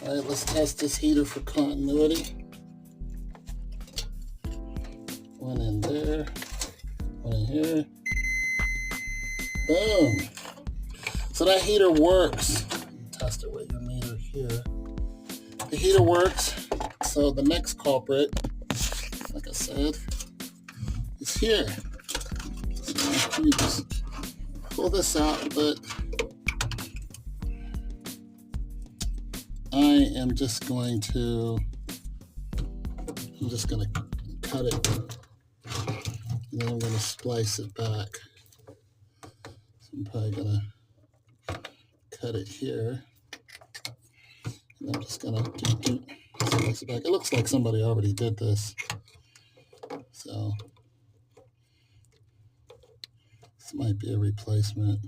All right, let's test this heater for continuity. One in there, one in here. Boom. So that heater works. Test it with your meter here. The heater works. So the next culprit, like I said, is here. So you just pull this out, but I am just going to cut it, and then I'm going to splice it back. So I'm probably going to cut it here, and I'm just going to slice it back. It looks like somebody already did this, so this might be a replacement.